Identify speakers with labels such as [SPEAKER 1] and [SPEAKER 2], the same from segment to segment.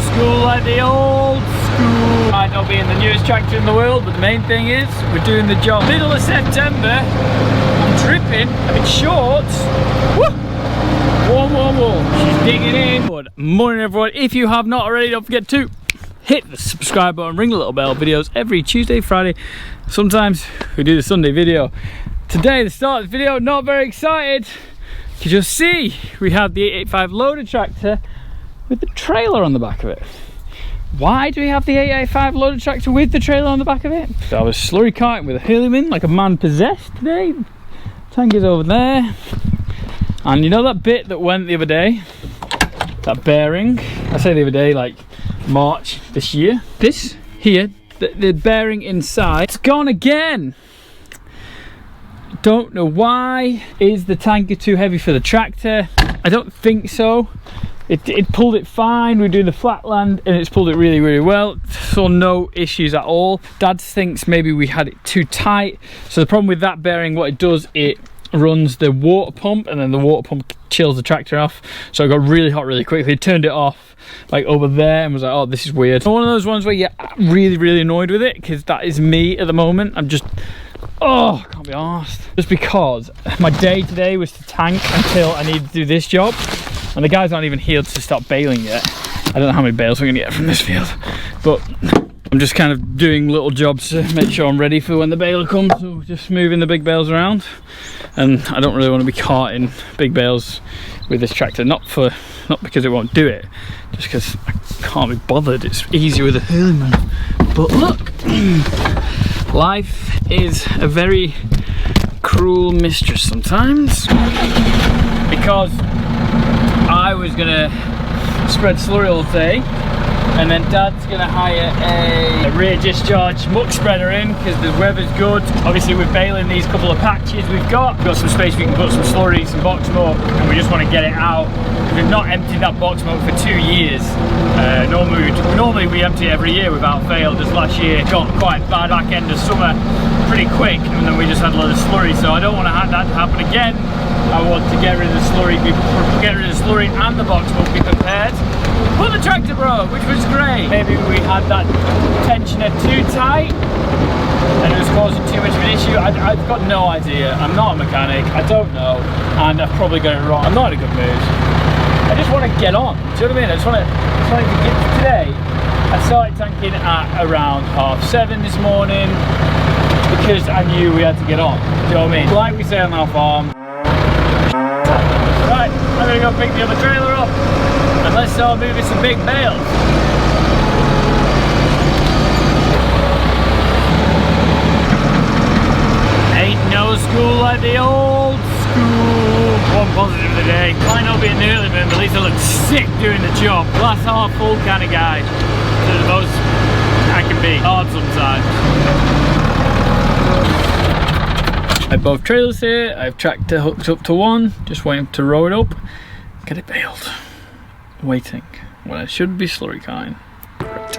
[SPEAKER 1] school like the old school. Might not be in the newest tractor in the world, but the main thing is we're doing the job. Middle of September, I'm dripping, I'm in shorts. Woo! Warm, warm, warm. She's digging in. Good morning, everyone. If you have not already, don't forget to hit the subscribe button, ring the little bell. Videos every Tuesday, Friday. Sometimes we do the Sunday video. Today, the start of the video, not very excited. Because you'll see, we have the 885 loader tractor with the trailer on the back of it. Why do we have the 885 loader tractor with the trailer on the back of it? So I was slurry carting with a Hurrliman like a man possessed today. Tank is over there. And you know that bit that went the other day? That bearing? I say the other day, like March this year. This here, the bearing inside, it's gone again. Don't know why. Is the tanker too heavy for the tractor? I don't think so. It pulled it fine. We were doing the flatland and it's pulled it really, really well. Saw no issues at all. Dad thinks maybe we had it too tight. So the problem with that bearing, what it does, it runs the water pump and then the water pump chills the tractor off. So it got really hot really quickly. Turned it off like over there and was like, oh, this is weird. One of those ones where you're really, really annoyed with it, because that is me at the moment. I'm just, oh, I can't be arsed. Just because my day today was to tank until I need to do this job. And the guys aren't even healed to start baling yet. I don't know how many bales we're gonna get from this field, but I'm just kind of doing little jobs to make sure I'm ready for when the baler comes. So just moving the big bales around. And I don't really want to be carting big bales with this tractor. Not because it won't do it, just because I can't be bothered. It's easier with a Hurrliman. But look, life is a very cruel mistress sometimes. Because I was gonna spread slurry all day, and then Dad's gonna hire a rear discharge muck spreader in because the weather's good. Obviously we're baling these couple of patches we've got some space we can put some slurry, some box muck, and we just want to get it out. We've not emptied that box muck for 2 years. Normally we empty it every year without fail. Just last year got quite bad back end of summer pretty quick, and then we just had a lot of slurry, so I don't want to have that happen again. I want to get rid of the slurry, and the box muck, be prepared. But the tractor broke, which was great. Maybe we had that tensioner too tight and it was causing too much of an issue. I've got no idea. I'm not a mechanic, I don't know, and I've probably got it wrong. I'm not in a good mood. I just want to get on, do you know what I mean? I just wanted to get today. I started tanking at around 7:30 this morning because I knew we had to get on, do you know what I mean? Like we say on our farm. Right, I'm gonna go pick the other trailer up and let's start moving some big bales. Ain't no school like the old school. One positive of the day. Might not be in the Hurrliman, but at least I look sick doing the job. Glass half full kind of guy. To the most I can be. Hard sometimes. I have both trailers here. I have tractor hooked up to one, just waiting to roll it up, get it baled. Waiting when I should be slurry carting. Great.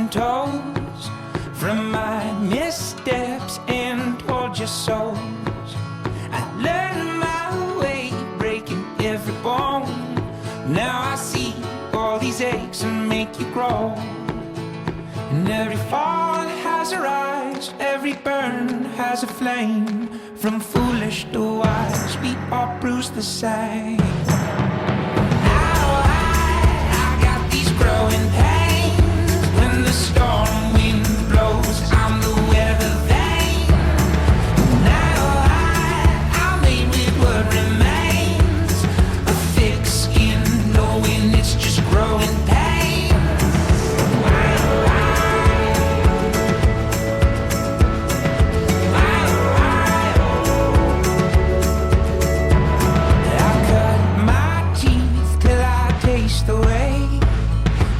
[SPEAKER 2] Toes from my missteps and tortured souls. I learned my way, breaking every bone. Now I see all these aches and make you grow. And every fall has a rise, every burn has a flame. From foolish to wise, we all bruise the same. Now I got these growing pains. When the storm wind blows, I'm the weather vane. Now I'm made with what remains. A thick skin, knowing it's just growing pain. I cut my teeth till I taste the way.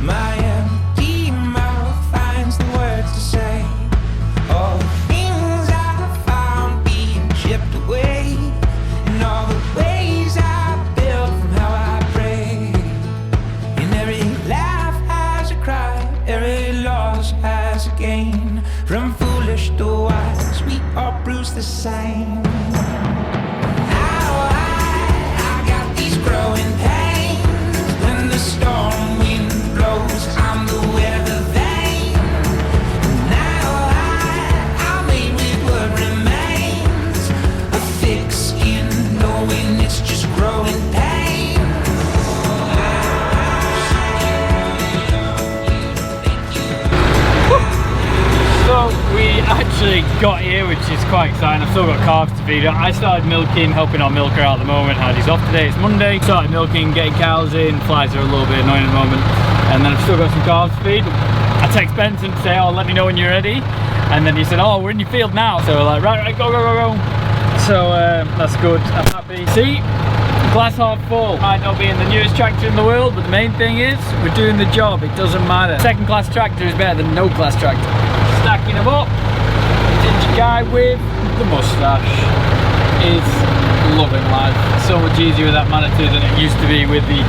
[SPEAKER 2] My empty mouth
[SPEAKER 1] which is quite exciting. I've still got calves to feed. I started milking, helping our milker out at the moment. Hardy's off today, it's Monday. Started milking, getting cows in. Flies are a little bit annoying at the moment. And then I've still got some calves to feed. I text Benson to say, oh, let me know when you're ready. And then he said, oh, we're in your field now. So we're like, right, go. So that's good, I'm happy. See, glass half full. Might not be in the newest tractor in the world, but the main thing is, we're doing the job, it doesn't matter. Second class tractor is better than no class tractor. Stacking them up, ginger guy with the moustache is loving life. So much easier with that Manitou than it used to be with the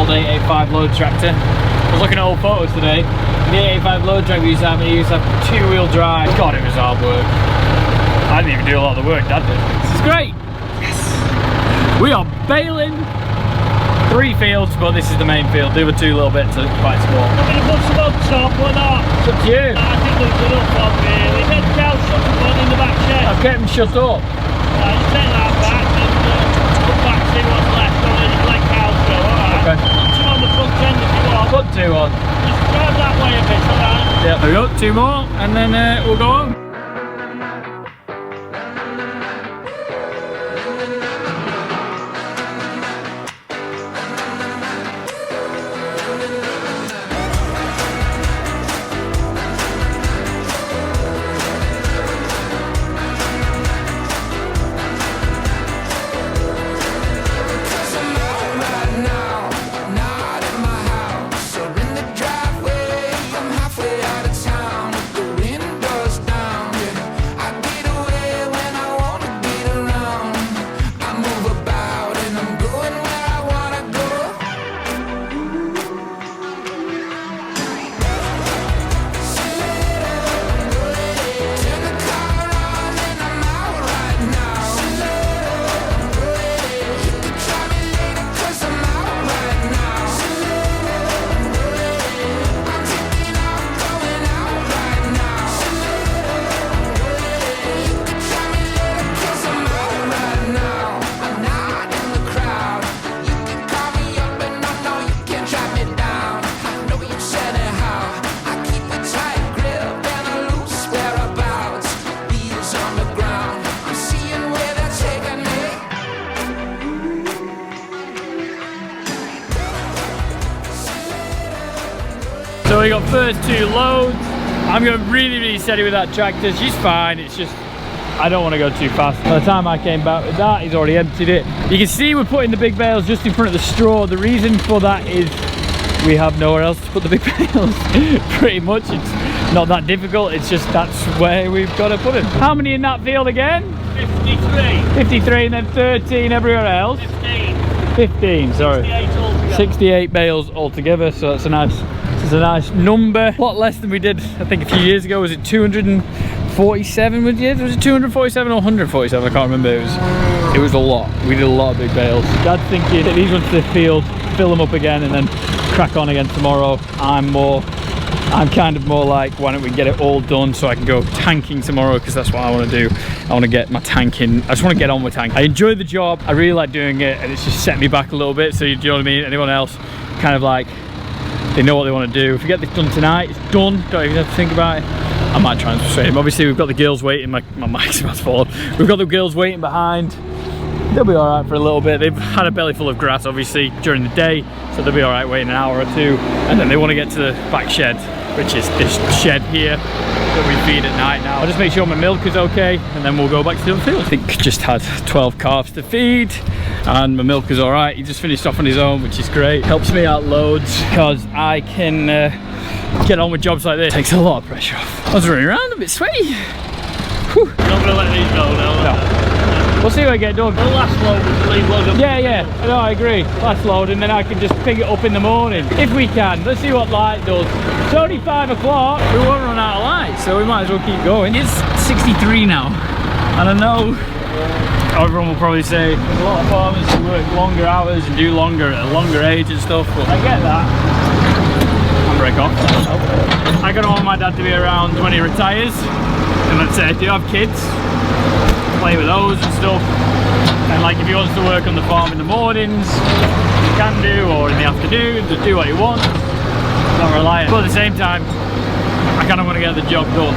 [SPEAKER 1] old 885 load tractor. I was looking at old photos today. The 885 load tractor we used to have two-wheel drive. God, it was hard work. I didn't even do a lot of the work, Dad did. This is great. Yes. We are baling 3 fields, but this is the main field. The other 2 little bits are quite small.
[SPEAKER 3] I'm going to put some on top or not?
[SPEAKER 1] It's up to you.
[SPEAKER 3] I think there's enough on really. Get the cows shut up in the back shed.
[SPEAKER 1] I've kept them shut up.
[SPEAKER 3] Just take that back and come back, see what's left on it, let cows go, alright?
[SPEAKER 1] Okay.
[SPEAKER 3] Put 2 on the front end if you want.
[SPEAKER 1] Put 2 on.
[SPEAKER 3] Just drive that way a bit, alright?
[SPEAKER 1] Yeah, there we go, 2 more, and then we'll go home. So we got first 2 loads. I'm going really steady with that tractor. She's fine, it's just I don't want to go too fast. By the time I came back with that, he's already emptied it. You can see we're putting the big bales just in front of the straw. The reason for that is we have nowhere else to put the big bales. Pretty much, it's not that difficult, it's just that's where we've got to put them. How many in that field again?
[SPEAKER 3] 53.
[SPEAKER 1] 53 and then 13 everywhere else? 15, sorry.
[SPEAKER 3] 68 altogether.
[SPEAKER 1] 68 bales altogether, so that's a nice number. A lot less than we did, I think, a few years ago. Was it 247? Was it 247 or 147? I can't remember. It was a lot. We did a lot of big bales. Dad's thinking that these ones to the field, fill them up again, and then crack on again tomorrow. I'm kind of more like, why don't we get it all done so I can go tanking tomorrow, because that's what I want to do. I want to get my tanking. I just want to get on with tanking. I enjoy the job. I really like doing it, and it's just set me back a little bit. So do you know what I mean? Anyone else kind of like, they know what they want to do. If we get this done tonight, it's done. Don't even have to think about it. I might try and persuade him. Obviously, we've got the girls waiting. My mic's about to fall off. We've got the girls waiting behind. They'll be all right for a little bit. They've had a belly full of grass, obviously, during the day, so they'll be all right waiting an hour or 2. And then they want to get to the back shed, which is this shed here that we feed at night now. I'll just make sure my milk is okay, and then we'll go back to the other field. I think just had 12 calves to feed, and my milk is all right. He just finished off on his own, which is great. Helps me out loads, because I can get on with jobs like this. Takes a lot of pressure off. I was running around a bit sweaty. Whew.
[SPEAKER 3] You're not going to let these go now?
[SPEAKER 1] No. We'll see what I get done.
[SPEAKER 3] The last load was leave load up.
[SPEAKER 1] Yeah. No, I agree. Last load, and then I can just pick it up in the morning. If we can. Let's see what light does. It's only 5 o'clock. We won't run out of light, so we might as well keep going. It's 63 now. And I know everyone will probably say there's a lot of farmers who work longer hours and do longer at a longer age and stuff, but I get that. Break off. I don't want my dad to be around when he retires, and let's say I do have kids, play with those and stuff, and like if he wants to work on the farm in the mornings, he can do, or in the afternoon, just do what he wants, not reliant. But at the same time, I kind of want to get the job done.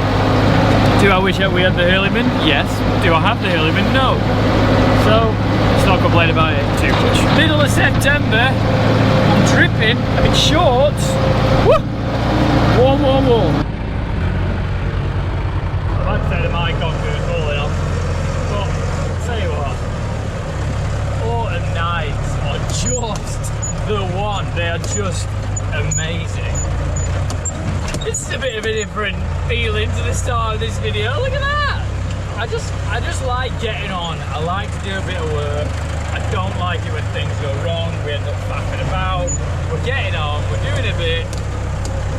[SPEAKER 1] Do I wish that we had the Hurrliman? Yes. Do I have the Hurrliman? No. So, let's not complain about it too much. Middle of September, I'm dripping, I'm in shorts. Woo! Warm, warm, warm. I'd say the mic on good falling off. But, I'll tell you what, autumn nights are just the one. They are just amazing. This is a bit of a different feeling to the start of this video. Look at that! I just like getting on. I like to do a bit of work. I don't like it when things go wrong. We end up faffing about. We're getting on. We're doing a bit.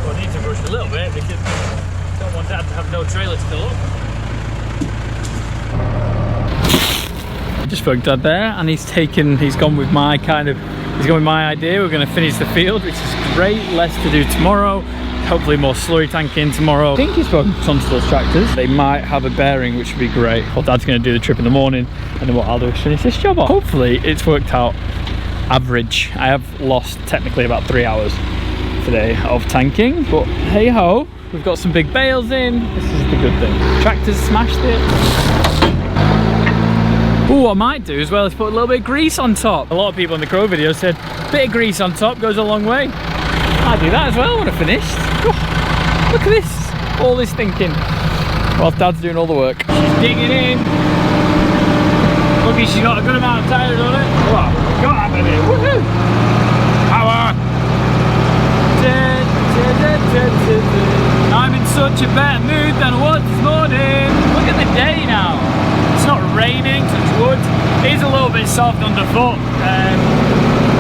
[SPEAKER 1] We'll need to rush a little bit because I don't want Dad to have no trailer to fill up. Just spoke Dad there, and he's gone with my idea. We're going to finish the field, which is great. Less to do tomorrow. Hopefully more slurry tanking tomorrow. I think he's spoken to those tractors. They might have a bearing, which would be great. Well, Dad's going to do the trip in the morning, and then what I'll do is finish this job off. Hopefully it's worked out average. I have lost technically about 3 hours today of tanking, but hey ho, we've got some big bales in. This is the good thing. Tractors smashed it. Ooh, what I might do as well is put a little bit of grease on top. A lot of people in the Crow video said a bit of grease on top goes a long way. I'll do that as well when I've finished. Oh, look at this, all this thinking whilst Dad's doing all the work. She's digging in. Lucky she's got a good amount of tires on it. Oh, got that in it. Woohoo! Power! I'm in such a better mood than I was this morning. Look at the day now. It's not raining, touch wood. It is a little bit soft underfoot.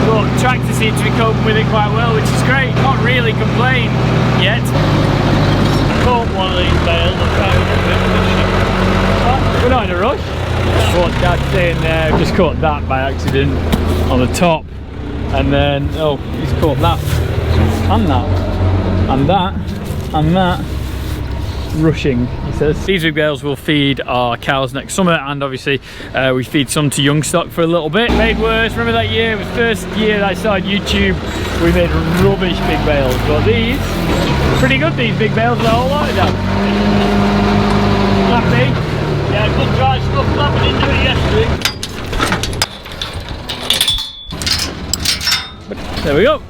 [SPEAKER 1] But tractor seems to be coping with it quite well, which is great. Not really complain yet.
[SPEAKER 3] Caught one of these bales.
[SPEAKER 1] We're not in a rush. That's what Dad's saying there. Just caught that by accident on the top, and then oh, he's caught that and that and that and that. Rushing, he says. These big bales will feed our cows next summer, and obviously we feed some to young stock for a little bit. Made worse, remember that year, it was the first year that I started YouTube, we made rubbish big bales, but these, pretty good, these big bales with a whole lot of them. Happy?
[SPEAKER 3] Yeah, good dry stuff, but we didn't do it yesterday.
[SPEAKER 1] There we go.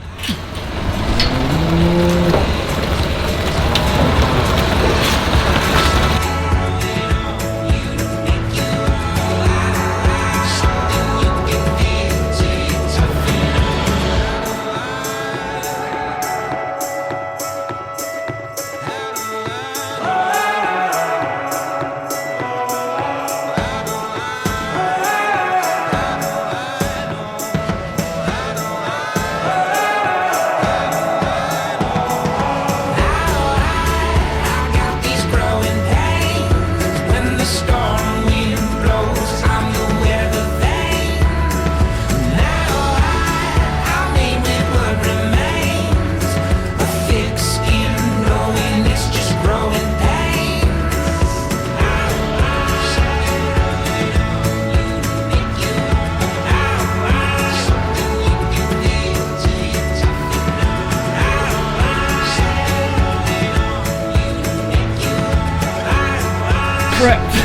[SPEAKER 1] Prepped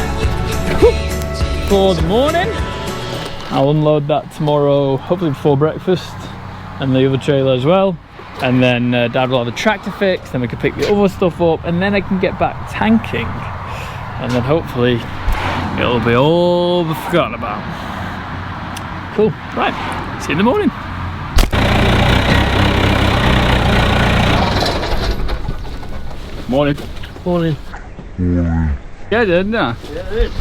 [SPEAKER 1] for the morning. I'll unload that tomorrow, hopefully before breakfast, and the other trailer as well, and then Dad will have a tractor fix, then we can pick the other stuff up, and then I can get back tanking, and then hopefully it'll be all forgotten about. Cool, right, see you in the morning. Morning.
[SPEAKER 3] Morning.
[SPEAKER 1] Yeah, I did, didn't I?
[SPEAKER 3] Yeah, it is.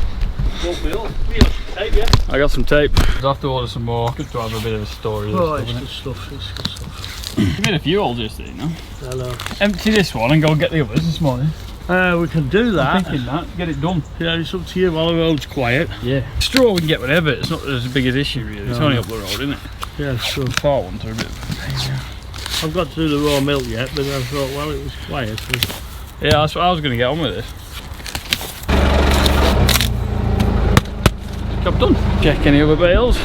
[SPEAKER 3] Won't be up. We got some tape, yeah?
[SPEAKER 1] I got some tape. I'll have to order some more. Good to have a bit of a story.
[SPEAKER 3] Oh, it's good stuff, it's good stuff.
[SPEAKER 1] You made a few all just, you know.
[SPEAKER 3] I know.
[SPEAKER 1] Empty this one and go and get the others this morning.
[SPEAKER 3] We can do that.
[SPEAKER 1] I'm thinking that. Get it done.
[SPEAKER 3] Yeah, it's up to you while the road's quiet.
[SPEAKER 1] Yeah. Straw we can get whatever. It's not as big an issue really. It's only up the road, isn't it?
[SPEAKER 3] Yeah, sure.
[SPEAKER 1] The far ones are a bit of a pain, yeah.
[SPEAKER 3] I've got to do the raw milk yet, but I thought, well, it was quiet.
[SPEAKER 1] Yeah, that's what I was going to get on with this. Job done. Check any other bales.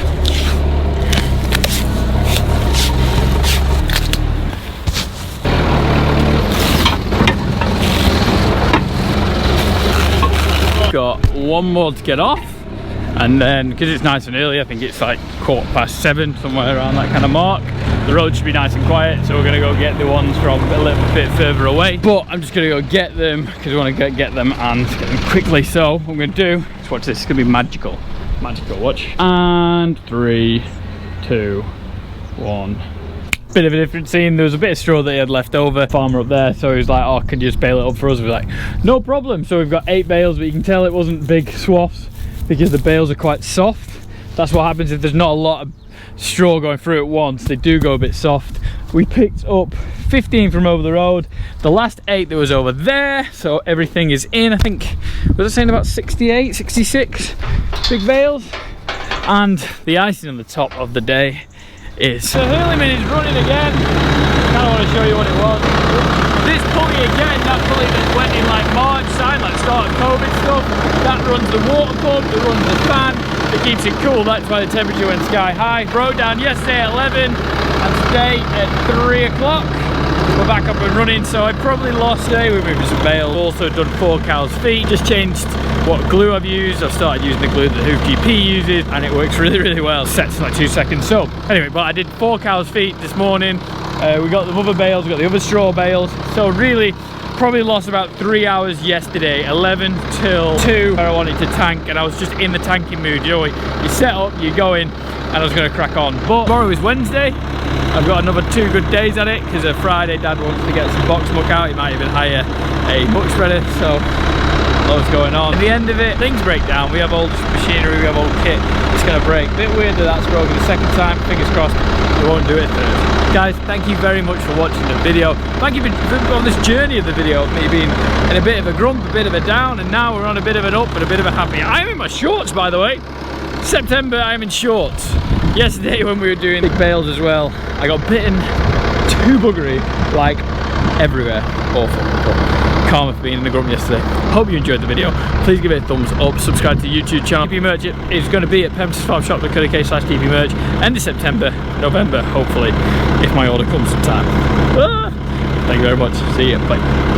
[SPEAKER 1] one more to get off, and then because it's nice and early, I think it's like 7:15, somewhere around that kind of mark. The road should be nice and quiet, so we're gonna go get the ones from a little bit further away. But I'm just gonna go get them because I want to get them and get them quickly. So what I'm gonna do is watch this. It's gonna be magical. Watch. And 3, 2, 1. Bit of a different scene. There was a bit of straw that he had left over, farmer up there, so he was like, oh, can you just bale it up for us? We were like, no problem. So we've got 8 bales, but you can tell it wasn't big swaths because the bales are quite soft. That's what happens if there's not a lot of straw going through at once. They do go a bit soft. We picked up 15 from over the road, the last 8 that was over there, so everything is in. I think, was I saying about 68, 66 big bales? And the icing on the top of the day is the Hurrliman is running again. I kind of want to show you what it was. This pulley again, that pulley that went in like March time, like start of COVID stuff, that runs the water pump, it runs the fan, it keeps it cool. That's why the temperature went sky high. Broke down yesterday at 11 and today at 3 o'clock. We're back up and running, so I probably lost today. We're moving some bales. Also done 4 cows' feet. Just changed what glue I've used. I've started using the glue that Hoof GP uses, and it works really, really well. Sets in like 2 seconds. So anyway, but I did 4 cows' feet this morning. We got the other bales, we got the other straw bales. So really, probably lost about 3 hours yesterday, 11 till 2, where I wanted to tank, and I was just in the tanking mood. You know, you set up, you go in, and I was going to crack on. But tomorrow is Wednesday. I've got another 2 good days at it, because Friday Dad wants to get some box muck out. He might even hire a muck spreader, so loads going on. At the end of it, things break down. We have old machinery, we have old kit. It's going to break. Bit weird that that's broken the second time. Fingers crossed we won't do it third. Guys, thank you very much for watching the video. Thank you for on this journey of the video, me being in a bit of a grump, a bit of a down, and now we're on a bit of an up and a bit of a happy. I'm in my shorts, by the way. September, I'm in shorts. Yesterday when we were doing big bales as well, I got bitten too buggery, like everywhere. Awful. But karma for being in the grump yesterday. Hope you enjoyed the video. Please give it a thumbs up, subscribe to the YouTube channel. TP merch is going to be at pemsfarmshop.co.uk/TP merch end of September, November, hopefully, if my order comes in time. Thank you very much. See you. Bye.